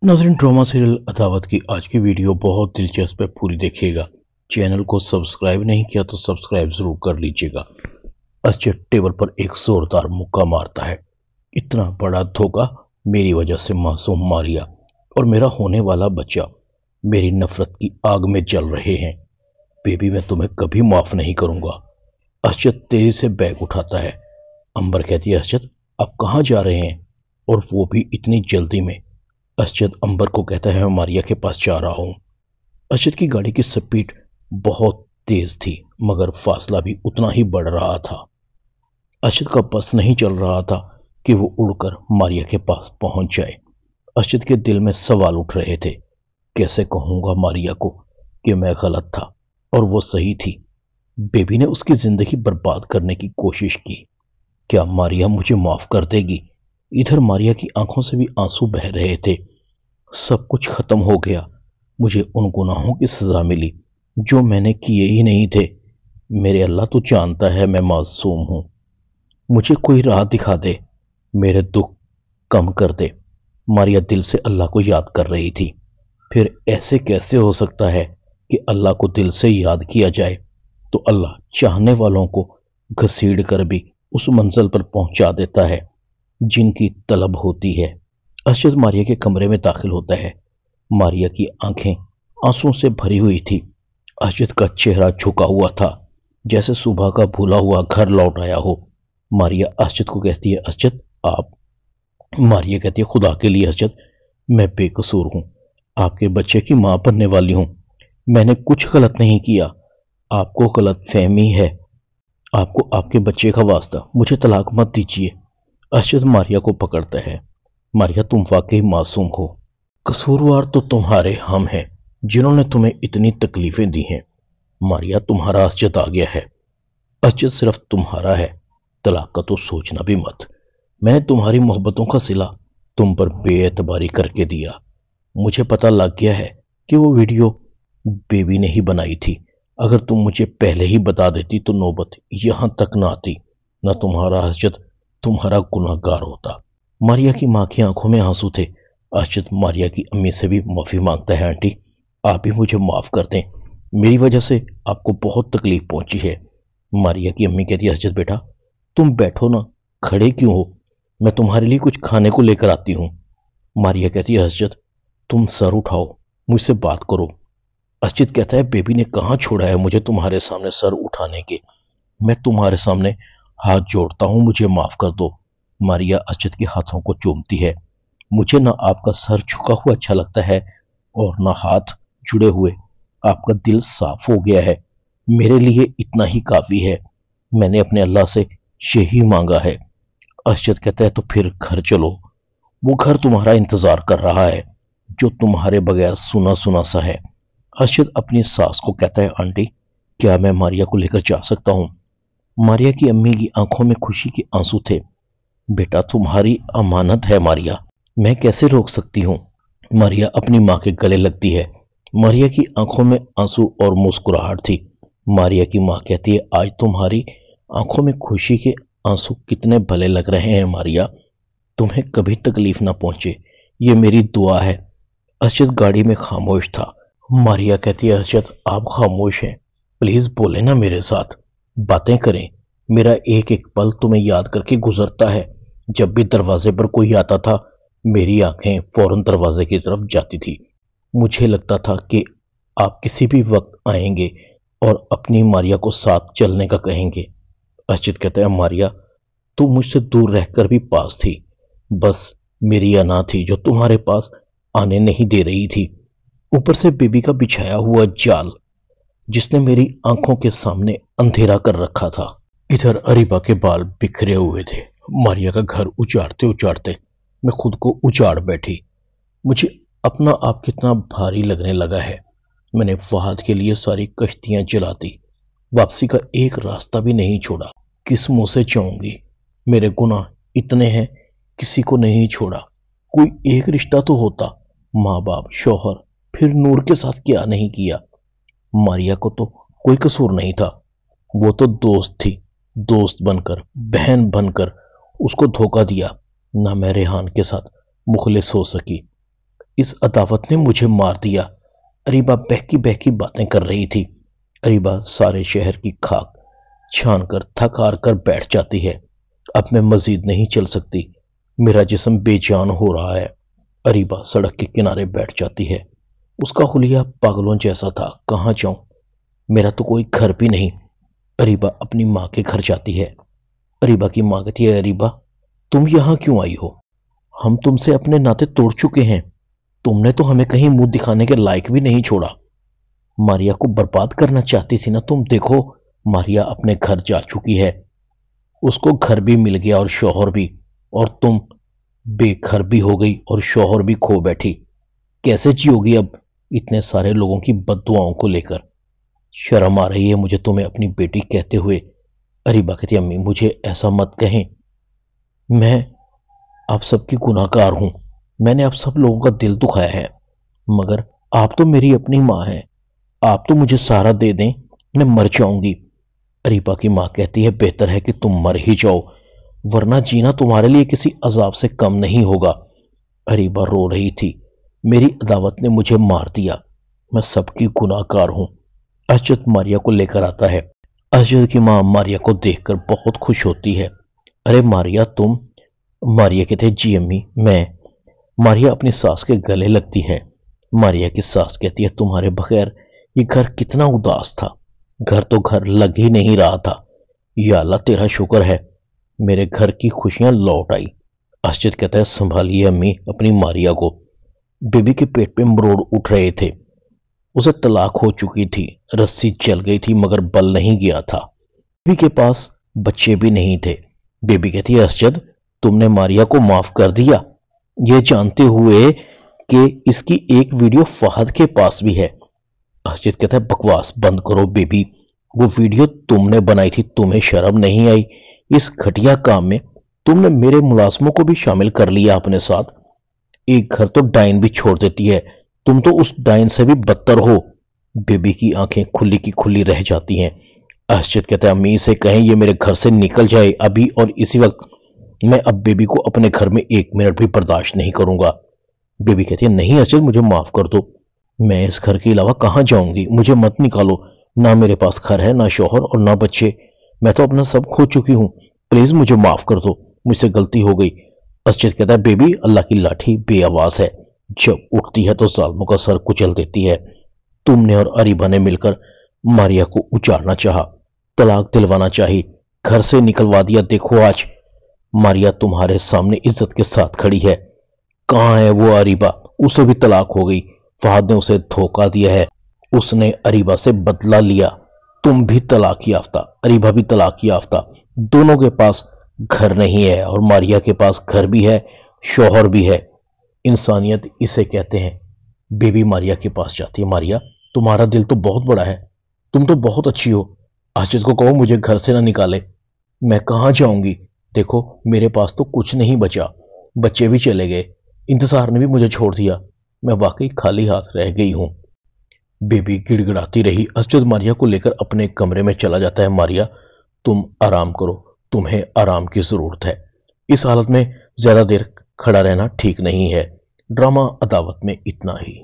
नाज़रीन, drama serial अदावत की आज की वीडियो बहुत दिलचस्प है, पूरी देखिएगा। चैनल को सब्सक्राइब नहीं किया तो सब्सक्राइब जरूर कर लीजिएगा। अर्शद टेबल पर एक जोरदार मुक्का मारता है। इतना बड़ा धोखा, मेरी वजह से मासूम मारिया और मेरा होने वाला बच्चा मेरी नफरत की आग में जल रहे हैं। बेबी, मैं तुम्हें कभी माफ नहीं करूंगा। अर्शद तेजी से बैग उठाता है। अंबर कहती है, अर्शद आप कहाँ जा रहे हैं, और वो भी इतनी जल्दी में। अर्शद अंबर को कहता है, मैं मारिया के पास जा रहा हूं। अर्शद की गाड़ी की स्पीड बहुत तेज थी, मगर फासला भी उतना ही बढ़ रहा था। अर्शद का बस नहीं चल रहा था कि वो उड़कर मारिया के पास पहुंच जाए। अर्शद के दिल में सवाल उठ रहे थे, कैसे कहूंगा मारिया को कि मैं गलत था और वो सही थी। बेबी ने उसकी जिंदगी बर्बाद करने की कोशिश की। क्या मारिया मुझे माफ कर देगी? इधर मारिया की आंखों से भी आंसू बह रहे थे। सब कुछ खत्म हो गया। मुझे उन गुनाहों की सजा मिली जो मैंने किए ही नहीं थे। मेरे अल्लाह, तू जानता है मैं मासूम हूं। मुझे कोई राह दिखा दे, मेरे दुख कम कर दे। मारिया दिल से अल्लाह को याद कर रही थी। फिर ऐसे कैसे हो सकता है कि अल्लाह को दिल से याद किया जाए तो अल्लाह चाहने वालों को घसीड़ कर भी उस मंजिल पर पहुंचा देता है जिनकी तलब होती है। अर्शद मारिया के कमरे में दाखिल होता है। मारिया की आंखें आंसुओं से भरी हुई थी। अर्शद का चेहरा झुका हुआ था, जैसे सुबह का भूला हुआ घर लौट आया हो। मारिया अर्शद को कहती है, अर्शद आप। मारिया कहती है, खुदा के लिए अर्शद, मैं बेकसूर हूं, आपके बच्चे की मां बनने वाली हूं। मैंने कुछ गलत नहीं किया। आपको गलत फहमी है। आपको आपके बच्चे का वास्ता, मुझे तलाक मत दीजिए। अर्शद मारिया को पकड़ता है। मारिया, तुम वाकई मासूम हो। कसूरवार तो तुम्हारे हम हैं जिन्होंने तुम्हें इतनी तकलीफें दी हैं। मारिया, तुम्हारा अर्शद आ गया है। अर्शद सिर्फ तुम्हारा है, तलाक का तो सोचना भी मत। मैंने तुम्हारी मोहब्बतों का सिला तुम पर बेएतबारी करके दिया। मुझे पता लग गया है कि वो वीडियो बेबी ने ही बनाई थी। अगर तुम मुझे पहले ही बता देती तो नौबत यहां तक ना आती, ना तुम्हारा अर्शद तुम्हारा गुनहगार होता। मारिया की मां की आंखों में आंसू थे। अर्शद मारिया की अम्मी से भी माफी मांगता है, आंटी आप भी मुझे माफ कर दें, मेरी वजह से आपको बहुत तकलीफ पहुंची है। मारिया की अम्मी कहती है, अर्शद बेटा तुम बैठो ना, खड़े क्यों हो, मैं तुम्हारे लिए कुछ खाने को लेकर आती हूँ। मारिया कहती है, अर्शद तुम सर उठाओ, मुझसे बात करो। अर्शद कहता है, बेबी ने कहाँ छोड़ा है मुझे तुम्हारे सामने सर उठाने के। मैं तुम्हारे सामने हाथ जोड़ता हूं, मुझे माफ कर दो। मारिया अर्शद के हाथों को चूमती है। मुझे ना आपका सर झुका हुआ अच्छा लगता है और ना हाथ जुड़े हुए। आपका दिल साफ हो गया है, मेरे लिए इतना ही काफी है। मैंने अपने अल्लाह से यही मांगा है। अर्शद कहता है, तो फिर घर चलो, वो घर तुम्हारा इंतजार कर रहा है जो तुम्हारे बगैर सुना सुना सा है। अर्शद अपनी सास को कहता है, आंटी क्या मैं मारिया को लेकर जा सकता हूँ? मारिया की अम्मी की आंखों में खुशी के आंसू थे। बेटा तुम्हारी अमानत है मारिया, मैं कैसे रोक सकती हूँ। मारिया अपनी माँ के गले लगती है। मारिया की आंखों में आंसू और मुस्कुराहट थी। मारिया की माँ कहती है, आज तुम्हारी आंखों में खुशी के आंसू कितने भले लग रहे हैं मारिया, तुम्हें कभी तकलीफ ना पहुंचे, ये मेरी दुआ है। अर्शद गाड़ी में खामोश था। मारिया कहती है, अर्शद आप खामोश हैं, प्लीज बोले ना मेरे साथ, बातें करें। मेरा एक एक पल तुम्हें याद करके गुजरता है। जब भी दरवाजे पर कोई आता था मेरी आंखें फौरन दरवाजे की तरफ जाती थी। मुझे लगता था कि आप किसी भी वक्त आएंगे और अपनी मारिया को साथ चलने का कहेंगे। अर्शद कहता है, मारिया तू मुझसे दूर रहकर भी पास थी, बस मेरी अना थी जो तुम्हारे पास आने नहीं दे रही थी। ऊपर से बेबी का बिछाया हुआ जाल जिसने मेरी आंखों के सामने अंधेरा कर रखा था। इधर अरीबा के बाल बिखरे हुए थे। मारिया का घर उजाड़ते उजाड़ते मैं खुद को उजाड़ बैठी। मुझे अपना आप कितना भारी लगने लगा है। मैंने फहद के लिए सारी कश्तियां जला दी, वापसी का एक रास्ता भी नहीं छोड़ा। किस मुंह से चाहूंगी? मेरे गुनाह इतने हैं, किसी को नहीं छोड़ा। कोई एक रिश्ता तो होता, माँ बाप, शौहर, फिर नूर के साथ क्या नहीं किया। मारिया को तो कोई कसूर नहीं था, वो तो दोस्त थी। दोस्त बनकर, बहन बनकर उसको धोखा दिया। ना मैं रेहान के साथ मुखलिस हो सकी। इस अदावत ने मुझे मार दिया। अरीबा बहकी बहकी बातें कर रही थी। अरीबा सारे शहर की खाक छान कर थक हार कर बैठ जाती है। अब मैं मजीद नहीं चल सकती, मेरा जिस्म बेजान हो रहा है। अरीबा सड़क के किनारे बैठ जाती है। उसका हुलिया पागलों जैसा था। कहाँ जाऊं, मेरा तो कोई घर भी नहीं। अरीबा अपनी माँ के घर जाती है। अरीबा की माँ कहती है, अरीबा तुम यहाँ क्यों आई हो? हम तुमसे अपने नाते तोड़ चुके हैं। तुमने तो हमें कहीं मुंह दिखाने के लायक भी नहीं छोड़ा। मारिया को बर्बाद करना चाहती थी ना तुम। देखो, मारिया अपने घर जा चुकी है। उसको घर भी मिल गया और शौहर भी, और तुम बेघर भी हो गई और शौहर भी खो बैठी। कैसे जियोगी अब इतने सारे लोगों की बद्दुआओं को लेकर? शर्म आ रही है मुझे तुम्हें अपनी बेटी कहते हुए। अरीबा कहती, अम्मी मुझे ऐसा मत कहें, मैं आप सबकी गुनाहगार हूं। मैंने आप सब लोगों का दिल दुखाया है, मगर आप तो मेरी अपनी माँ हैं। आप तो मुझे सहारा दे दें, मैं मर जाऊंगी। अरीबा की माँ कहती है, बेहतर है कि तुम मर ही जाओ, वरना जीना तुम्हारे लिए किसी अजाब से कम नहीं होगा। अरीबा रो रही थी। मेरी अदावत ने मुझे मार दिया, मैं सबकी गुनाहगार हूं। अशजद मारिया को लेकर आता है। अशजद की माँ मारिया को देखकर बहुत खुश होती है। अरे मारिया तुम? मारिया कहते हैं, जी अम्मी मैं। मारिया अपनी सास के गले लगती है। मारिया की सास कहती है, तुम्हारे बगैर ये घर कितना उदास था। घर तो घर लग ही नहीं रहा था। या अल्लाह तेरा शुक्र है, मेरे घर की खुशियां लौट आई। अशजद कहता है, संभालिए अम्मी अपनी मारिया को। बेबी के पेट पे मरोड़ उठ रहे थे। उसे तलाक हो चुकी थी, रस्सी जल गई थी मगर बल नहीं गया था। बेबी के पास बच्चे भी नहीं थे। बेबी कहती है, अशजद तुमने मारिया को माफ कर दिया, ये जानते हुए कि इसकी एक वीडियो फहद के पास भी है। अशजद कहता है, बकवास बंद करो बेबी, वो वीडियो तुमने बनाई थी, तुम्हें शर्म नहीं आई? इस घटिया काम में तुमने मेरे मुलाजमों को भी शामिल कर लिया अपने साथ। एक घर तो डाइन भी छोड़ देती है, तुम तो उस डाइन से भी बदतर हो। बेबी की आंखें खुली की खुली रह जाती हैं। अशजद कहता है, अम्मी से कहें ये मेरे घर से निकल जाए अभी और इसी वक्त। मैं अब बेबी को अपने घर में 1 मिनट भी बर्दाश्त नहीं करूंगा। बेबी कहती है, नहीं अशजद मुझे माफ कर दो, मैं इस घर के अलावा कहां जाऊंगी, मुझे मत निकालो। ना मेरे पास घर है, ना शौहर और ना बच्चे, मैं तो अपना सब खो चुकी हूं। प्लीज मुझे माफ कर दो, मुझसे गलती हो गई। अशजद कहता है, बेबी अल्लाह की लाठी बेआवाज है, जब उठती है तो जालिमों का सर कुचल देती है। तुमने और अरीबा ने मिलकर मारिया को उजाड़ना चाहा, तलाक दिलवाना चाही, घर से निकलवा दिया। देखो आज मारिया तुम्हारे सामने इज्जत के साथ खड़ी है। कहां है वो अरीबा? उसे भी तलाक हो गई। फहद ने उसे धोखा दिया है, उसने अरीबा से बदला लिया। तुम भी तलाक याफ्ता, अरीबा भी तलाक याफ्ता, दोनों के पास घर नहीं है और मारिया के पास घर भी है, शौहर भी है। इंसानियत इसे कहते हैं। बेबी मारिया के पास जाती है। मारिया तुम्हारा दिल तो बहुत बड़ा है, तुम तो बहुत अच्छी हो। आशिद को कहो मुझे घर से ना निकाले, मैं कहां जाऊंगी? देखो मेरे पास तो कुछ नहीं बचा, बच्चे भी चले गए, इंतजार ने भी मुझे छोड़ दिया, मैं वाकई खाली हाथ रह गई हूं। बेबी गिड़गिड़ाती रही। असजद मारिया को लेकर अपने कमरे में चला जाता है। मारिया तुम आराम करो, तुम्हें आराम की जरूरत है। इस हालत में ज्यादा देर खड़ा रहना ठीक नहीं है। ड्रामा अदावत में इतना ही।